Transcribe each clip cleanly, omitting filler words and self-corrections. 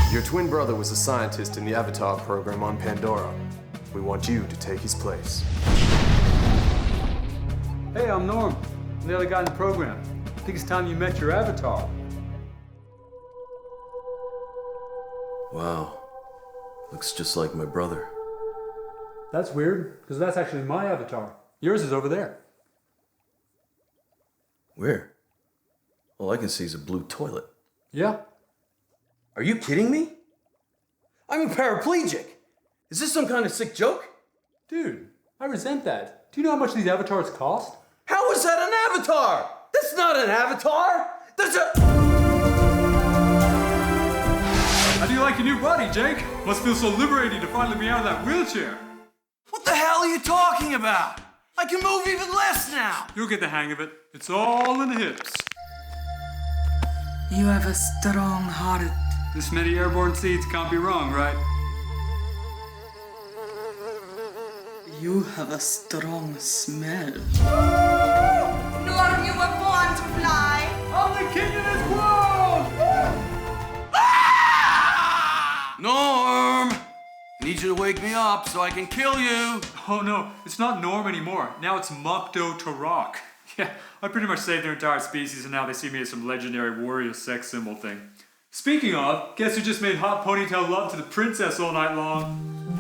Your twin brother was a scientist in the Avatar program on Pandora. We want you to take his place. Hey, I'm Norm. I'm the other guy in the program. I think it's time you met your avatar. Wow. Looks just like my brother. That's weird, because that's actually my avatar. Yours is over there. Where? All I can see is a blue toilet. Yeah. Are you kidding me? I'm a paraplegic. Is this some kind of sick joke? Dude, I resent that. Do you know how much these avatars cost? How is that an avatar? That's not an avatar! That's a... How do you like your new body, Jake? Must feel so liberating to finally be out of that wheelchair. What the hell are you talking about? I can move even less now! You'll get the hang of it. It's all in the hips. You have a strong heart. This many airborne seeds can't be wrong, right? You have a strong smell. Norm, you were born to fly. I'm the king of this world! Norm! I need you to wake me up so I can kill you! Oh no, it's not Norm anymore. Now it's Mokdo Tarak. Yeah, I pretty much saved their entire species and now they see me as some legendary warrior sex symbol thing. Speaking of, guess who just made hot ponytail love to the princess all night long?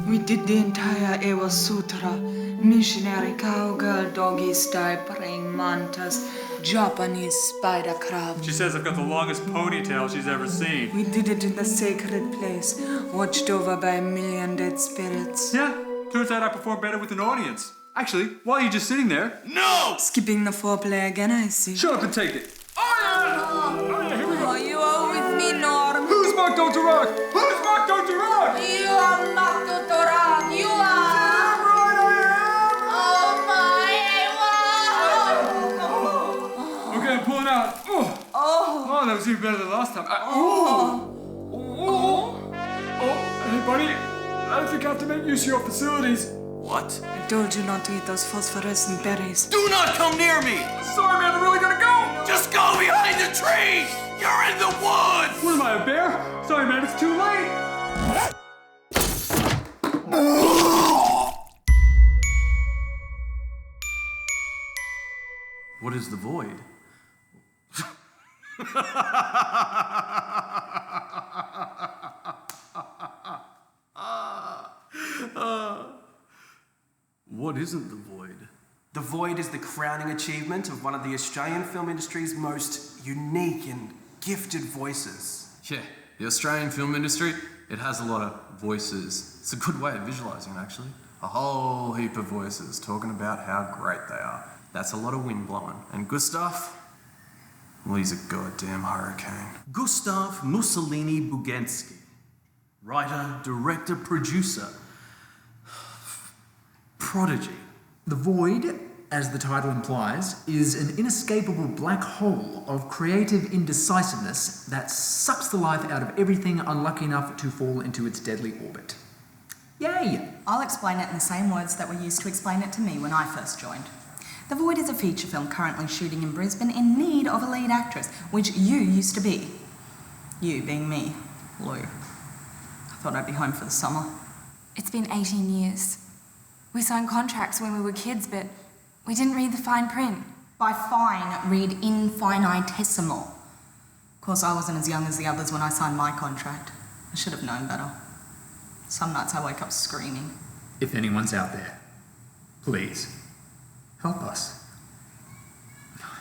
We did the entire Ewa Sutra. Missionary cowgirl, doggy style, praying mantas, Japanese spider crab. She says I've got the longest ponytail she's ever seen. We did it in the sacred place, watched over by a million dead spirits. Yeah, turns out I perform better with an audience. Actually, while you're just sitting there... No! Skipping the foreplay again, I see. Shut up and take it. Oh yeah, here we go. Are you all with me, Norm? Who's Mokdo Tarak? Who's Mokdo Tarak? You are Mokdo Tarak. You are. Oh my. Okay, I'm pulling out. Oh, that was even better than last time. Hey buddy, I think I have to make use of your facilities. What? I told you not to eat those phosphorescent berries. Do not come near me! Sorry man, I really gotta go. Just go behind the trees! You're in the woods! What am I, a bear? Sorry man, it's too late. What is the void? What isn't the void? The Void is the crowning achievement of one of the Australian film industry's most unique and gifted voices. Yeah, the Australian film industry, it has a lot of voices. It's a good way of visualising it, actually. A whole heap of voices talking about how great they are. That's a lot of wind blowing. And Gustaf, well, he's a goddamn hurricane. Gustaf Mussolini Bugensky. Writer, director, producer. Prodigy. The Void, as the title implies, is an inescapable black hole of creative indecisiveness that sucks the life out of everything unlucky enough to fall into its deadly orbit. Yay! I'll explain it in the same words that were used to explain it to me when I first joined. The Void is a feature film currently shooting in Brisbane in need of a lead actress, which you used to be. You being me, Lou. I thought I'd be home for the summer. It's been 18 years. We signed contracts when we were kids, but we didn't read the fine print. By fine, read infinitesimal. Of course, I wasn't as young as the others when I signed my contract. I should have known better. Some nights I wake up screaming. If anyone's out there, please, help us.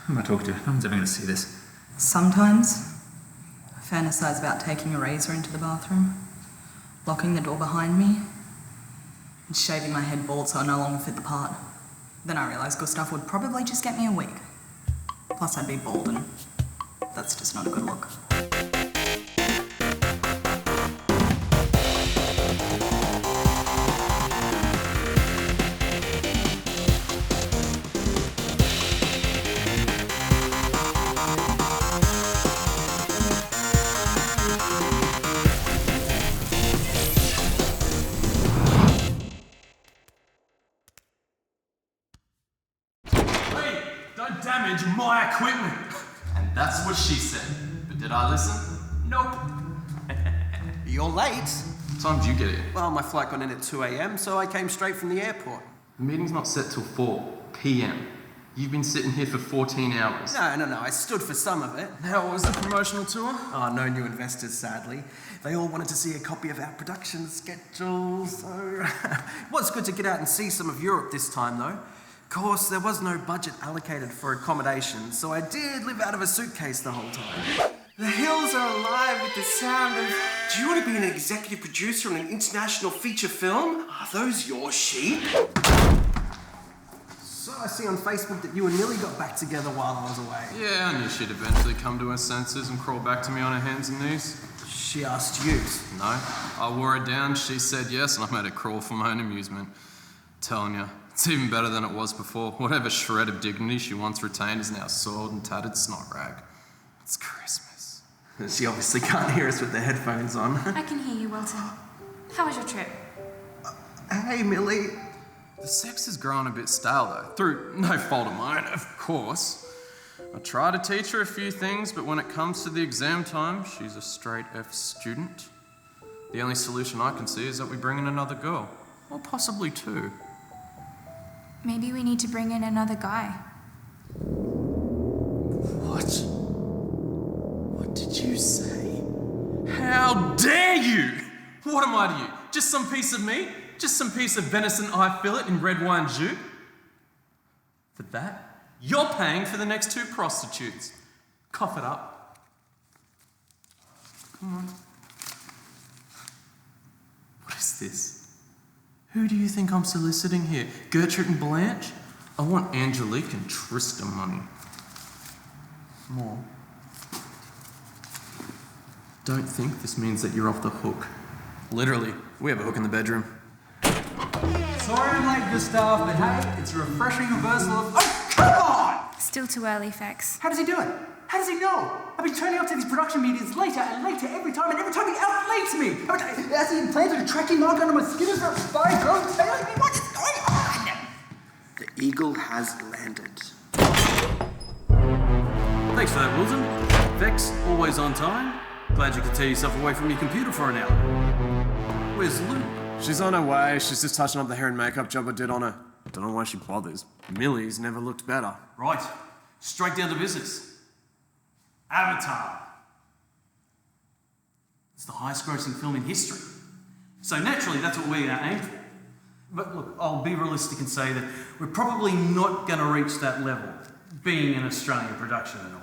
Who am I talking to? No one's ever going to see this. Sometimes, I fantasize about taking a razor into the bathroom, locking the door behind me, and shaving my head bald so I no longer fit the part. Then I realised Gustaf would probably just get me a wig. Plus I'd be bald and that's just not a good look. Don't damage my equipment. And that's what she said. But did I listen? Nope. You're late. What time did you get here? Well, my flight got in at 2 a.m, so I came straight from the airport. The meeting's not set till 4 p.m. You've been sitting here for 14 hours. No, I stood for some of it. How was the promotional tour? Oh, no new investors, sadly. They all wanted to see a copy of our production schedule, so... It was good to get out and see some of Europe this time, though. Of course, there was no budget allocated for accommodation, so I did live out of a suitcase the whole time. The hills are alive with the sound of... Do you want to be an executive producer on an international feature film? Are those your sheep? So I see on Facebook that you and Millie got back together while I was away. Yeah, I knew she'd eventually come to her senses and crawl back to me on her hands and knees. She asked you. No, I wore her down, she said yes, and I made her crawl for my own amusement. Telling you, it's even better than it was before. Whatever shred of dignity she once retained is now soiled and tattered snot rag. It's Christmas. She obviously can't hear us with the headphones on. I can hear you, Wilton. How was your trip? Hey, Millie. The sex has grown a bit stale though, through no fault of mine, of course. I try to teach her a few things, but when it comes to the exam time, she's a straight F student. The only solution I can see is that we bring in another girl, or possibly two. Maybe we need to bring in another guy. What? What did you say? How dare you? What am I to you? Just some piece of meat? Just some piece of venison eye fillet in red wine jus? For that, you're paying for the next 2 prostitutes. Cough it up. Come on. What is this? Who do you think I'm soliciting here? Gertrude and Blanche? I want Angelique and Tristan money. More. Don't think this means that you're off the hook. Literally, we have a hook in the bedroom. Sorry I'm late, Gustaf, but hey, it's a refreshing reversal of... Oh, come on! Still too early, Fex. How does he do it? How does he know? I've been turning up to these production meetings later and later every time, and every time he outlates me. Has he implanted a tracking mark under my skin as a spy? Don't tell me what is going on! The eagle has landed. Thanks for that, Wilton. Vex, always on time. Glad you could tear yourself away from your computer for an hour. Where's Lou? She's on her way. She's just touching up the hair and makeup job I did on her. Don't know why she bothers. Millie's never looked better. Right. Straight down to business. Avatar. It's the highest grossing film in history. So naturally, that's what we're aiming for. But look, I'll be realistic and say that we're probably not going to reach that level, being an Australian production and all.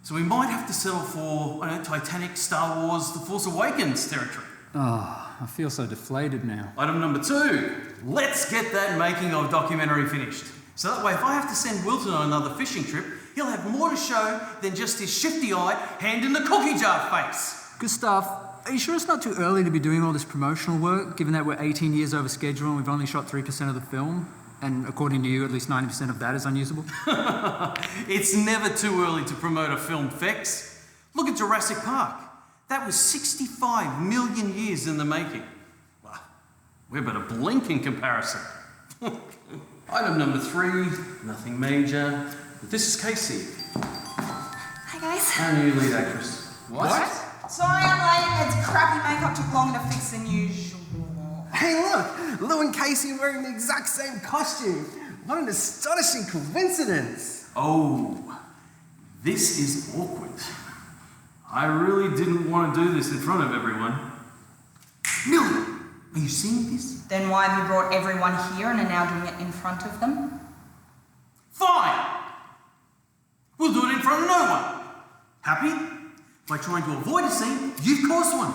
So we might have to settle for, Titanic, Star Wars, The Force Awakens territory. Oh, I feel so deflated now. Item number 2, let's get that making of documentary finished. So that way, if I have to send Wilton on another fishing trip, he'll have more to show than just his shifty-eyed, hand in the cookie jar face. Gustaf, are you sure it's not too early to be doing all this promotional work, given that we're 18 years over schedule and we've only shot 3% of the film? And according to you, at least 90% of that is unusable? It's never too early to promote a film, Fex. Look at Jurassic Park. That was 65 million years in the making. Well, we're but a blink in comparison. Item number 3, nothing major. But this is Kacy, Hi, guys. our new lead actress. What? Sorry I'm late. It's crappy makeup took longer to fix than usual. Hey, look! Lou and Kacy are wearing the exact same costume. What an astonishing coincidence. Oh, this is awkward. I really didn't want to do this in front of everyone. Millie, are you seeing this? Then why have you brought everyone here and are now doing it in front of them? Fine! We'll do it in front of no one. Happy? By trying to avoid a scene, you've caused one.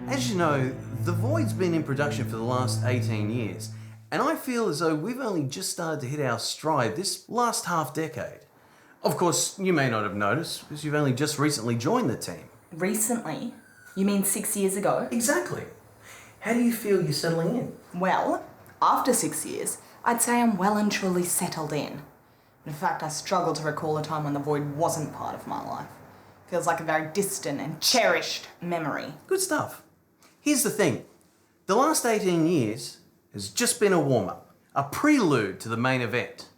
As you know, The Void's been in production for the last 18 years, and I feel as though we've only just started to hit our stride this last half-decade. Of course, you may not have noticed, because you've only just recently joined the team. Recently? You mean 6 years ago? Exactly. How do you feel you're settling in? Well, after 6 years, I'd say I'm well and truly settled in. In fact, I struggle to recall a time when the Void wasn't part of my life. Feels like a very distant and cherished memory. Good stuff. Here's the thing. The last 18 years has just been a warm-up, a prelude to the main event.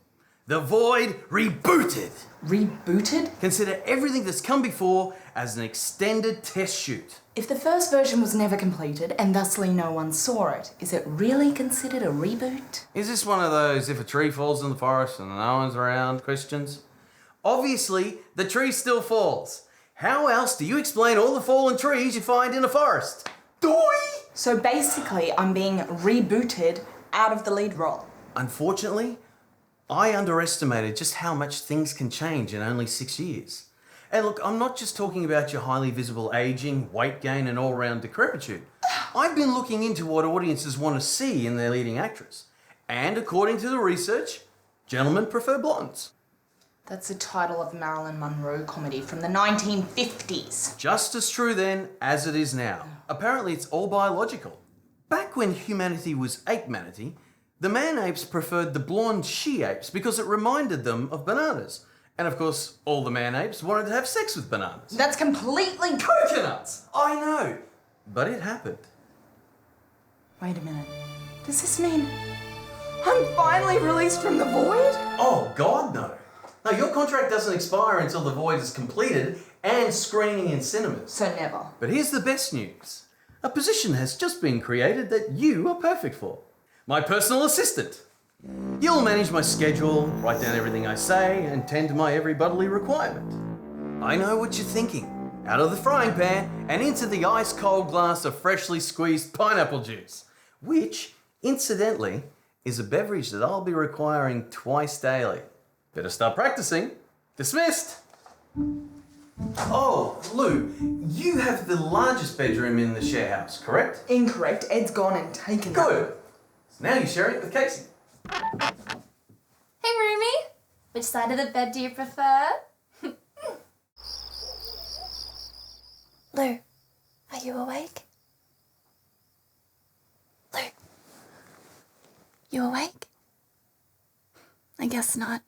The Void Rebooted. Rebooted? Consider everything that's come before as an extended test shoot. If the first version was never completed and thusly no one saw it, is it really considered a reboot? Is this one of those if a tree falls in the forest and no one's around questions? Obviously, the tree still falls. How else do you explain all the fallen trees you find in a forest? Doi! So basically, I'm being rebooted out of the lead role. Unfortunately, I underestimated just how much things can change in only 6 years. And look, I'm not just talking about your highly visible aging, weight gain and all-round decrepitude. I've been looking into what audiences want to see in their leading actress. And according to the research, gentlemen prefer blondes. That's the title of a Marilyn Monroe comedy from the 1950s. Just as true then as it is now. Apparently it's all biological. Back when humanity was ape-manity, the man-apes preferred the blonde she-apes because it reminded them of bananas. And of course, all the man-apes wanted to have sex with bananas. That's completely Coconuts! I know, but it happened. Wait a minute. Does this mean I'm finally released from the void? Oh, God, no. No, your contract doesn't expire until the void is completed and screening in cinemas. So never. But here's the best news. A position has just been created that you are perfect for. My personal assistant. You'll manage my schedule, write down everything I say, and tend to my every bodily requirement. I know what you're thinking. Out of the frying pan and into the ice-cold glass of freshly squeezed pineapple juice, which, incidentally, is a beverage that I'll be requiring twice daily. Better start practicing. Dismissed. Oh, Lou, you have the largest bedroom in the share house, correct? Incorrect. Ed's gone and taken Good. So now you share it with Kacy. Hey, Roomie. Which side of the bed do you prefer? Lou, are you awake? Lou, you awake? I guess not.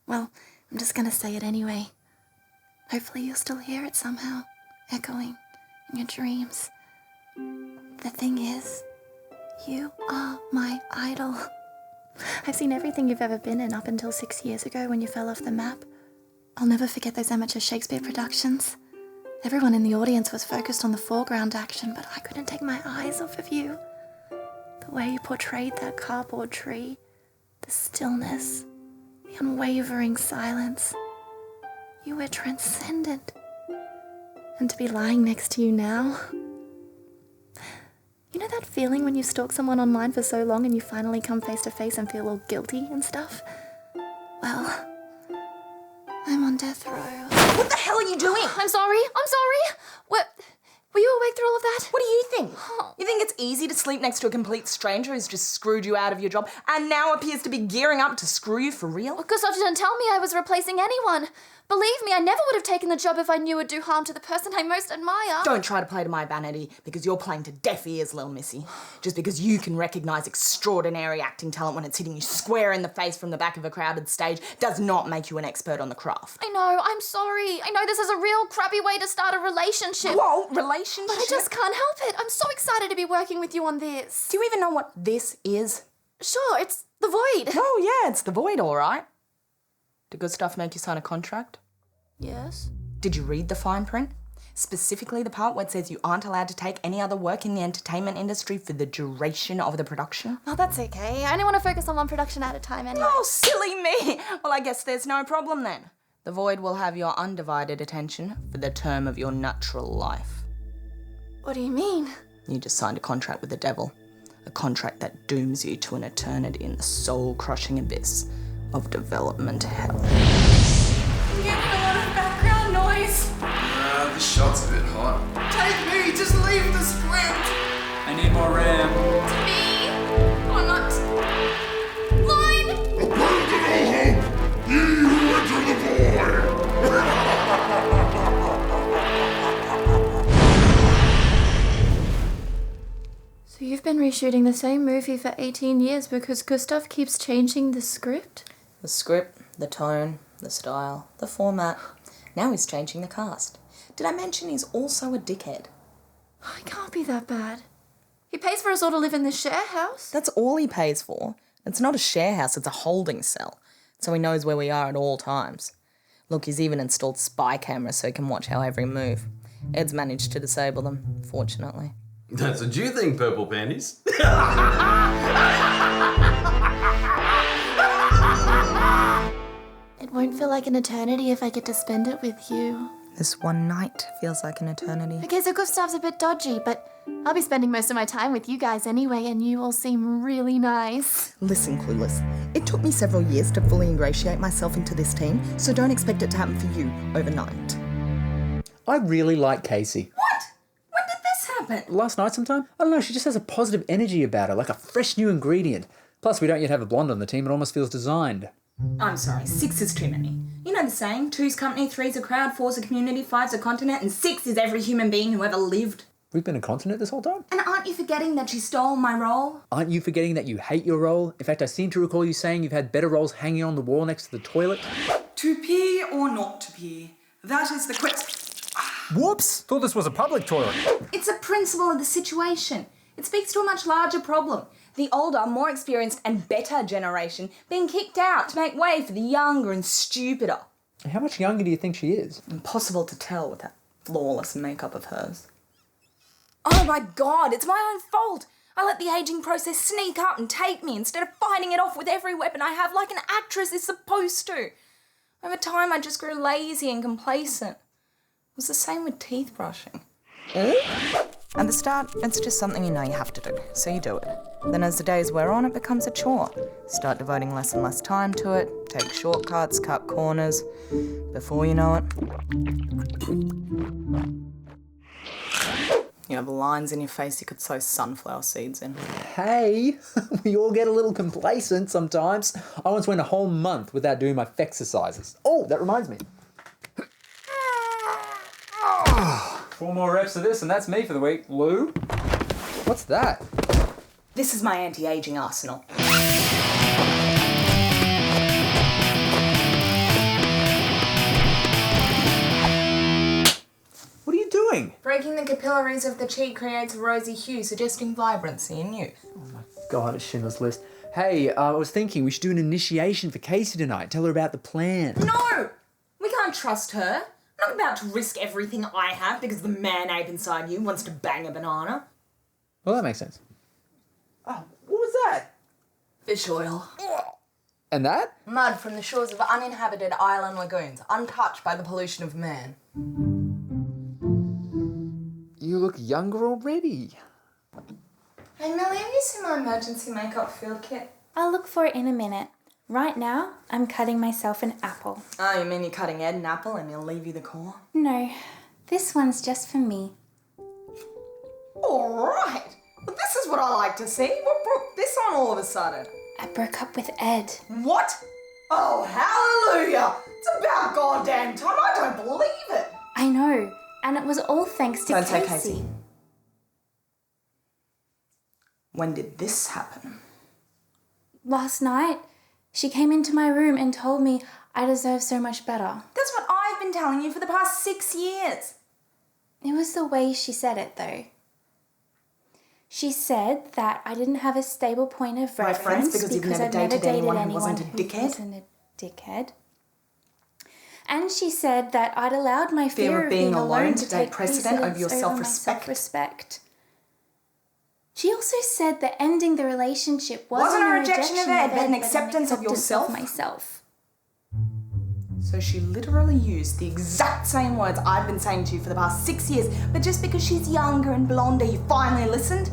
Well, I'm just gonna say it anyway. Hopefully you'll still hear it somehow, echoing in your dreams. The thing is, you are my idol. I've seen everything you've ever been in up until 6 years ago when you fell off the map. I'll never forget those amateur Shakespeare productions. Everyone in the audience was focused on the foreground action, but I couldn't take my eyes off of you. The way you portrayed that cardboard tree, the stillness, the unwavering silence. You were transcendent. And to be lying next to you now... You know that feeling when you stalk someone online for so long and you finally come face to face and feel all guilty and stuff? Well, I'm on death row. What the hell are you doing? I'm sorry. What? Were you awake through all of that? What do you think? You think it's easy to sleep next to a complete stranger who's just screwed you out of your job and now appears to be gearing up to screw you for real? Well, Gustaf didn't tell me I was replacing anyone. Believe me, I never would have taken the job if I knew it would do harm to the person I most admire. Don't try to play to my vanity because you're playing to deaf ears, Lil Missy. Just because you can recognise extraordinary acting talent when it's hitting you square in the face from the back of a crowded stage does not make you an expert on the craft. I know, I'm sorry. I know this is a real crappy way to start a relationship. Whoa, relationship? But I just can't help it. I'm so excited to be working with you on this. Do you even know what this is? Sure, it's the void. Oh yeah, it's the void, all right. Did Gustaf make you sign a contract? Yes. Did you read the fine print? Specifically the part where it says you aren't allowed to take any other work in the entertainment industry for the duration of the production? Oh, that's okay. I only want to focus on one production at a time anyway. Oh, silly me! Well, I guess there's no problem then. The void will have your undivided attention for the term of your natural life. What do you mean? You just signed a contract with the devil. A contract that dooms you to an eternity in the soul-crushing abyss of development hell. I'm getting a lot of background noise. This shot's a bit hot. Take me, just leave the script! I need more RAM. To me. Or not. Line! Ye who enter the void! So you've been reshooting the same movie for 18 years because Gustaf keeps changing the script? The script, the tone, the style, the format. Now he's changing the cast. Did I mention he's also a dickhead? It can't be that bad. He pays for us all to live in this share house. That's all he pays for. It's not a share house, it's a holding cell. so he knows where we are at all times. Look, he's even installed spy cameras so he can watch our every move. Ed's managed to disable them, fortunately. That's what you think, Purple Panties. It won't feel like an eternity if I get to spend it with you. This one night feels like an eternity. Okay, so Gustaf's a bit dodgy, but I'll be spending most of my time with you guys anyway, and you all seem really nice. Listen, Clueless. It took me several years to fully ingratiate myself into this team, so don't expect it to happen for you overnight. I really like Kacy. What? When did this happen? Last night sometime? I don't know, she just has a positive energy about her, like a fresh new ingredient. Plus, we don't yet have a blonde on the team, it almost feels designed. I'm sorry, 6 is too many. You know the saying, 2's company, 3's a crowd, 4's a community, 5's a continent, and 6 is every human being who ever lived. We've been a continent this whole time? And aren't you forgetting that she stole my role? Aren't you forgetting that you hate your role? In fact, I seem to recall you saying you've had better roles hanging on the wall next to the toilet. To pee or not to pee? That is the question. Whoops! Thought this was a public toilet. It's a principle of the situation. It speaks to a much larger problem. The older, more experienced and better generation being kicked out to make way for the younger and stupider. How much younger do you think she is? Impossible to tell with that flawless makeup of hers. Oh my God, it's my own fault. I let the aging process sneak up and take me instead of fighting it off with every weapon I have like an actress is supposed to. Over time, I just grew lazy and complacent. It was the same with teeth brushing. At the start, it's just something you know you have to do, so you do it. Then as the days wear on, it becomes a chore. Start devoting less and less time to it, take shortcuts, cut corners. Before you know it, you have lines in your face you could sow sunflower seeds in. Hey, we all get a little complacent sometimes. I once went a whole month without doing my exercises. Oh, that reminds me. 4 more reps of this and that's me for the week. Lou? What's that? This is my anti-aging arsenal. What are you doing? Breaking the capillaries of the cheek creates a rosy hue, suggesting vibrancy in youth. Oh my God, it's Schindler's List. Hey, I was thinking we should do an initiation for Kacy tonight. Tell her about the plan. No! We can't trust her. I'm not about to risk everything I have because the man-ape inside you wants to bang a banana. Well, that makes sense. Oh, what was that? Fish oil. And that? Mud from the shores of uninhabited island lagoons, untouched by the pollution of man. You look younger already. Hey Millie, have you seen my emergency makeup field kit? I'll look for it in a minute. Right now, I'm cutting myself an apple. Oh, you mean you're cutting Ed an apple and he'll leave you the core? No, this one's just for me. All right. Well, this is what I like to see. What brought this on all of a sudden? I broke up with Ed. What? Oh, hallelujah! It's about goddamn time. I don't believe it. I know, and it was all thanks to Don't say Kacy. Kacy. When did this happen? Last night, she came into my room and told me I deserve so much better. That's what I've been telling you for the past 6 years. It was the way she said it, though. She said that I didn't have a stable point of reference because you've never I've dated never dated anyone anyone who wasn't a who dickhead? wasn't a dickhead. And she said that I'd allowed my fear of being alone to take precedent over your self-respect. She also said that ending the relationship wasn't a rejection of Ed, but an acceptance of yourself. Myself. So she literally used the exact same words I've been saying to you for the past 6 years, but just because she's younger and blonder, you finally listened?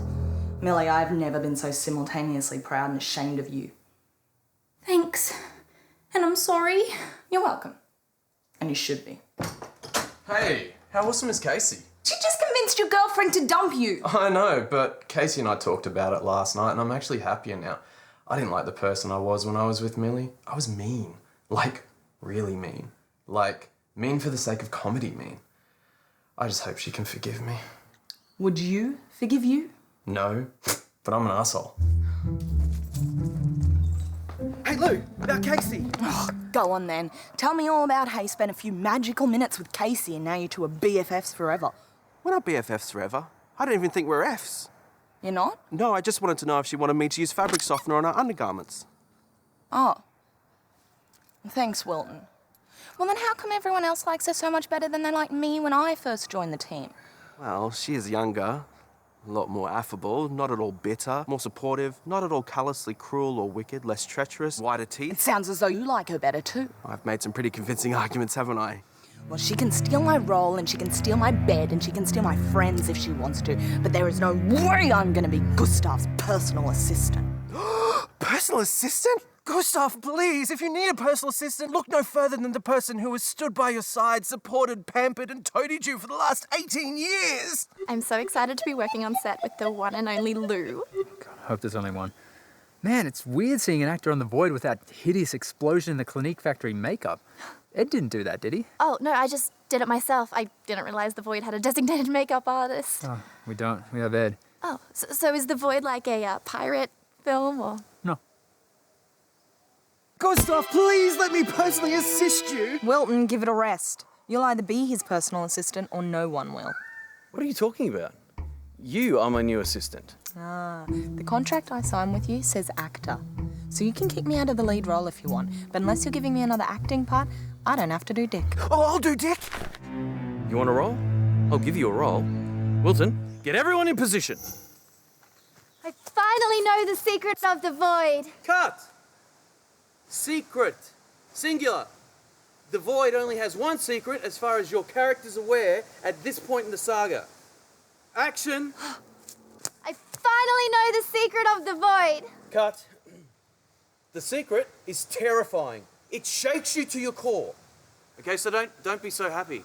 Millie, I've never been so simultaneously proud and ashamed of you. Thanks. And I'm sorry. You're welcome. And you should be. Hey, how awesome is Kacy? She just convinced your girlfriend to dump you. I know, but Kacy and I talked about it last night and I'm actually happier now. I didn't like the person I was when I was with Millie. I was mean. Like, really mean. Like, mean for the sake of comedy mean. I just hope she can forgive me. Would you forgive you? No, but I'm an asshole. Hey Lou, about Kacy. Oh, go on then. Tell me all about how you spent a few magical minutes with Kacy and now you two are BFFs forever. We're not BFFs forever. I don't even think we're Fs. You're not? No, I just wanted to know if she wanted me to use fabric softener on her undergarments. Oh. Thanks, Wilton. Well, then how come everyone else likes her so much better than they liked me when I first joined the team? Well, she is younger, a lot more affable, not at all bitter, more supportive, not at all callously cruel or wicked, less treacherous, whiter teeth. It sounds as though you like her better too. I've made some pretty convincing arguments, haven't I? Well, she can steal my role, and she can steal my bed, and she can steal my friends if she wants to, but there is no way I'm gonna be Gustaf's personal assistant. Personal assistant? Gustaf, please, if you need a personal assistant, look no further than the person who has stood by your side, supported, pampered, and toadied you for the last 18 years. I'm so excited to be working on set with the one and only Lou. God, I hope there's only one. Man, it's weird seeing an actor on The Void with that hideous explosion in the Clinique Factory makeup. Ed didn't do that, did he? Oh, no, I just did it myself. I didn't realize The Void had a designated makeup artist. Oh, we don't. We have Ed. Oh, so is The Void like a pirate film, or...? No. Gustaf, please let me personally assist you. Wilton, give it a rest. You'll either be his personal assistant or no one will. What are you talking about? You are my new assistant. The contract I signed with you says actor. So you can kick me out of the lead role if you want, but unless you're giving me another acting part, I don't have to do Dick. Oh, I'll do Dick. You want a role? I'll give you a role. Wilton, get everyone in position. I finally know the secrets of the Void. Cut! Secret. Singular. The Void only has one secret as far as your character's aware at this point in the saga. Action! I finally know the secret of the Void. Cut. The secret is terrifying. It shakes you to your core. Okay, so don't be so happy.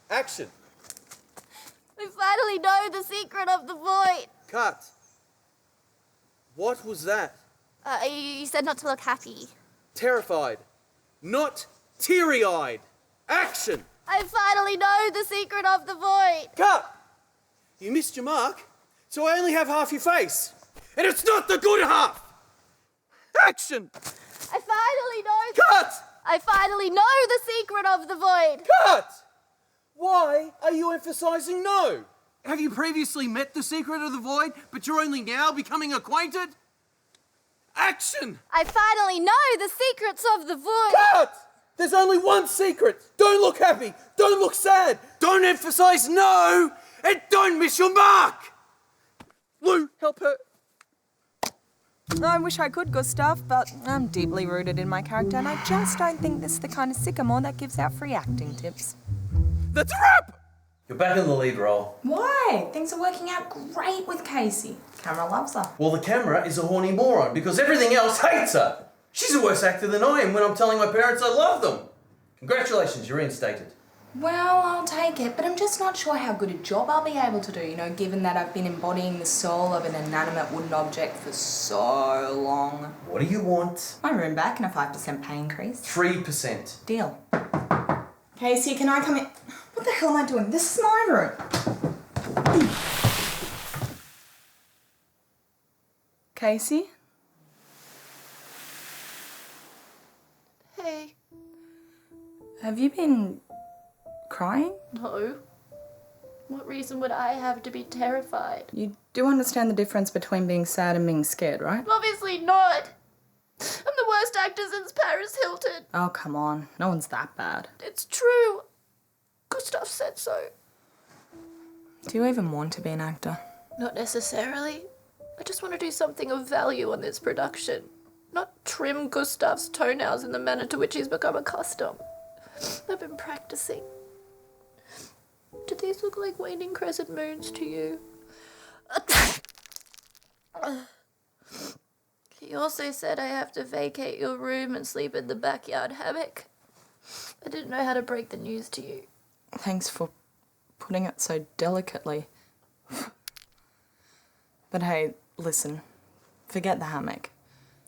Action. I finally know the secret of the Void. Cut. What was that? You said not to look happy. Terrified. Not teary-eyed. Action. I finally know the secret of the Void. Cut. You missed your mark, so I only have half your face. And it's not the good half. Action. I finally know... Cut. I finally know the secret of the Void. Cut. Why are you emphasizing no? Have you previously met the secret of the Void, but you're only now becoming acquainted? Action! I finally know the secrets of the Void. Cut! There's only one secret. Don't look happy. Don't look sad. Don't emphasize no, and don't miss your mark. Lou, help her. I wish I could, Gustaf, but I'm deeply rooted in my character, and I just don't think this is the kind of sycamore that gives out free acting tips. That's a wrap! You're back in the lead role. Why? Things are working out great with Kacy. Camera loves her. Well, the camera is a horny moron because everything else hates her. She's a worse actor than I am when I'm telling my parents I love them. Congratulations, you're reinstated. Well, I'll take it, but I'm just not sure how good a job I'll be able to do, you know, given that I've been embodying the soul of an inanimate wooden object for so long. What do you want? My room back and a 5% pay increase. 3%. Deal. Kacy, can I come in? What the hell am I doing? This is my room. Kacy? Hey. Have you been crying? No. What reason would I have to be terrified? You do understand the difference between being sad and being scared, right? Obviously not. I'm the worst actor since Paris Hilton. Oh, come on. No one's that bad. It's true. Gustaf said so. Do you even want to be an actor? Not necessarily. I just want to do something of value on this production. Not trim Gustaf's toenails in the manner to which he's become accustomed. I've been practicing. Do these look like waning crescent moons to you? He also said I have to vacate your room and sleep in the backyard hammock. I didn't know how to break the news to you. Thanks for putting it so delicately. But hey, listen. Forget the hammock.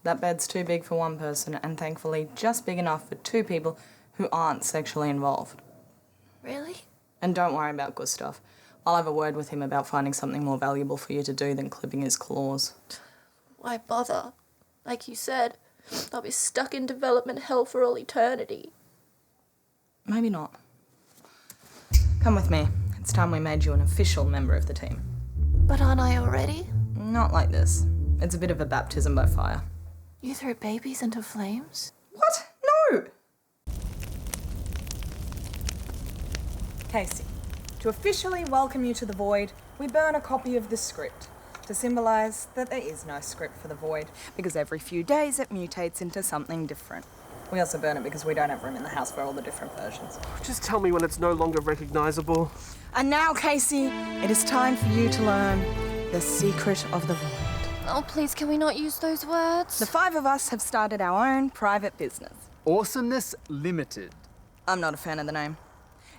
That bed's too big for one person, and thankfully just big enough for two people who aren't sexually involved. Really? And don't worry about Gustaf. I'll have a word with him about finding something more valuable for you to do than clipping his claws. Why bother? Like you said, I'll be stuck in development hell for all eternity. Maybe not. Come with me. It's time we made you an official member of the team. But aren't I already? Not like this. It's a bit of a baptism by fire. You throw babies into flames? What? No! Kacy, to officially welcome you to the Void, we burn a copy of the script to symbolise that there is no script for the Void, because every few days it mutates into something different. We also burn it because we don't have room in the house for all the different versions. Just tell me when it's no longer recognisable. And now, Kacy, it is time for you to learn the secret of the Void. Oh, please, can we not use those words? The 5 of us have started our own private business. Awesomeness Limited. I'm not a fan of the name.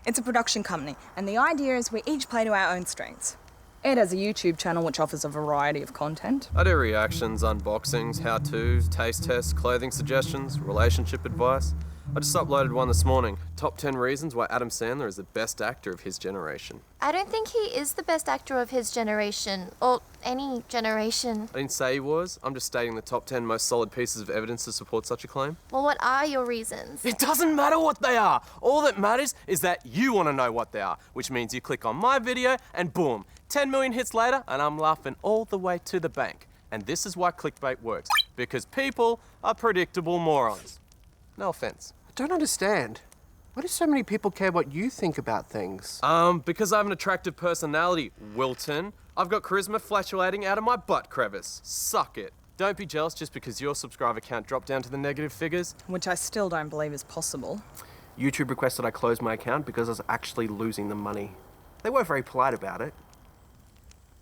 It's a production company, and the idea is we each play to our own strengths. Ed has a YouTube channel which offers a variety of content. I do reactions, unboxings, how-tos, taste tests, clothing suggestions, relationship advice. I just uploaded one this morning. Top 10 reasons why Adam Sandler is the best actor of his generation. I don't think he is the best actor of his generation, or any generation. I didn't say he was. I'm just stating the top 10 most solid pieces of evidence to support such a claim. Well, what are your reasons? It doesn't matter what they are. All that matters is that you want to know what they are, which means you click on my video and boom, 10 million hits later and I'm laughing all the way to the bank. And this is why clickbait works, because people are predictable morons. No offense. I don't understand. Why do so many people care what you think about things? Because I have an attractive personality, Wilton. I've got charisma flatulating out of my butt crevice. Suck it. Don't be jealous just because your subscriber count dropped down to the negative figures. Which I still don't believe is possible. YouTube requested I close my account because I was actually losing the money. They weren't very polite about it.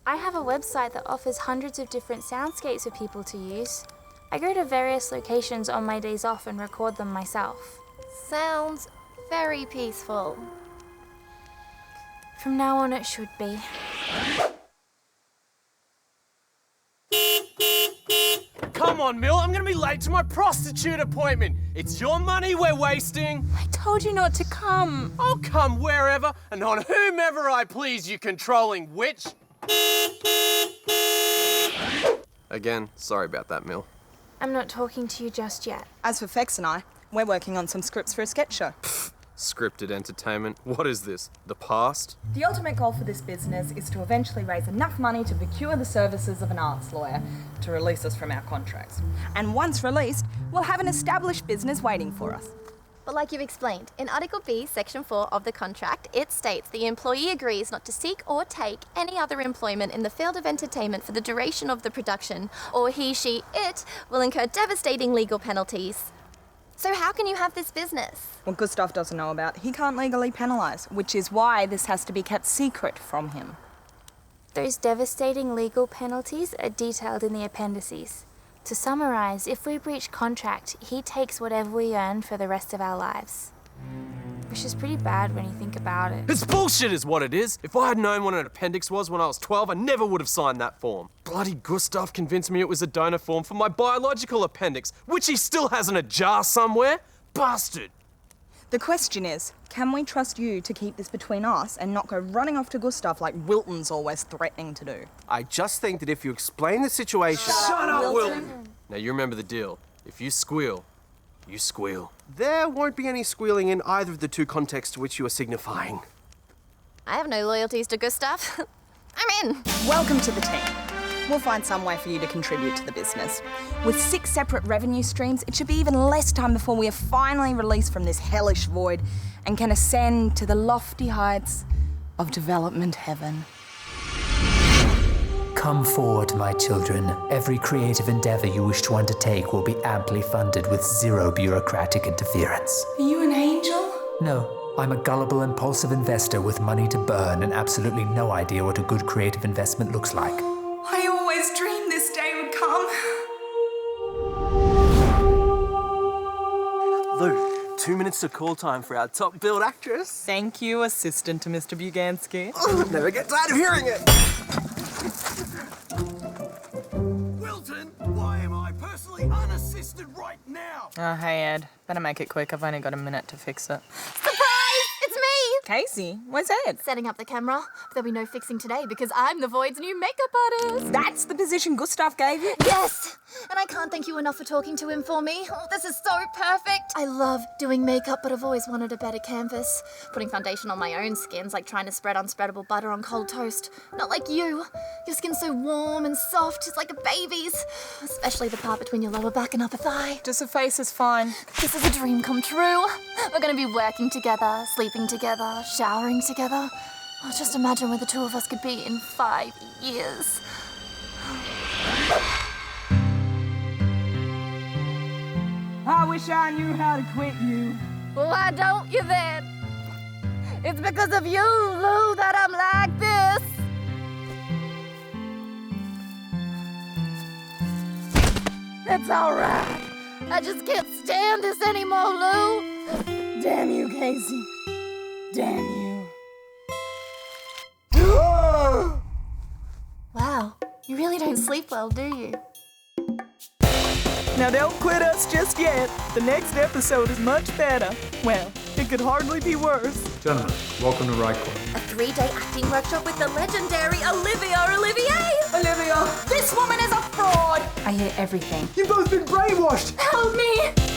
I have a website that offers hundreds of different soundscapes for people to use. I go to various locations on my days off and record them myself. Sounds very peaceful. From now on, it should be. Come on, Mill, I'm gonna be late to my prostitute appointment. It's your money we're wasting. I told you not to come. I'll come wherever and on whomever I please, you controlling witch. Again, sorry about that, Mill. I'm not talking to you just yet. As for Fex and I, we're working on some scripts for a sketch show. Scripted entertainment? What is this? The past? The ultimate goal for this business is to eventually raise enough money to procure the services of an arts lawyer to release us from our contracts. And once released, we'll have an established business waiting for us. But like you've explained, in Article B, Section 4 of the contract, it states the employee agrees not to seek or take any other employment in the field of entertainment for the duration of the production, or he, she, it will incur devastating legal penalties. So how can you have this business? What Gustaf doesn't know about, he can't legally penalise, which is why this has to be kept secret from him. Those devastating legal penalties are detailed in the appendices. To summarise, if we breach contract, he takes whatever we earn for the rest of our lives. Which is pretty bad when you think about it. It's bullshit is what it is. If I had known what an appendix was when I was 12, I never would have signed that form. Bloody Gustaf convinced me it was a donor form for my biological appendix, which he still has in a jar somewhere. Bastard. The question is, can we trust you to keep this between us and not go running off to Gustaf like Wilton's always threatening to do? I just think that if you explain the situation... Shut up, Wilton! Now you remember the deal. If you squeal, you squeal. There won't be any squealing in either of the two contexts to which you are signifying. I have no loyalties to Gustaf. I'm in. Welcome to the team. We'll find some way for you to contribute to the business. With 6 separate revenue streams, it should be even less time before we are finally released from this hellish void and can ascend to the lofty heights of development heaven. Come forward, my children. Every creative endeavor you wish to undertake will be amply funded with zero bureaucratic interference. Are you an angel? No, I'm a gullible, impulsive investor with money to burn and absolutely no idea what a good creative investment looks like. I always dreamed this day would come. Lou, 2 minutes to call time for our top billed actress. Thank you, assistant to Mr. Bugansky. Never get tired of hearing it. Wilton, why am I personally unassisted right now? Oh, hey, Ed. Better make it quick. I've only got a minute to fix it. Surprise! It's me! Kacy, where's Ed? Setting up the camera. There'll be no fixing today because I'm the Void's new makeup artist. That's the position Gustaf gave you? Yes! And I can't thank you enough for talking to him for me. Oh, this is so perfect. I love doing makeup, but I've always wanted a better canvas. Putting foundation on my own skin's like trying to spread unspreadable butter on cold toast. Not like you. Your skin's so warm and soft, it's like a baby's. Especially the part between your lower back and upper thigh. Just a face is fine. This is a dream come true. We're gonna be working together, sleeping together. showering together. Oh, just imagine where the two of us could be in 5 years. I wish I knew how to quit you. Well, why don't you then? It's because of you, Lou, that I'm like this. It's all right. I just can't stand this anymore, Lou. Damn you, Kacy. Damn you. Wow, you really don't sleep well, do you? Now don't quit us just yet. The next episode is much better. Well, it could hardly be worse. Gentlemen, welcome to Right Club. A 3-day acting workshop with the legendary Olivier. Olivia, this woman is a fraud. I hear everything. You've both been brainwashed! Help me!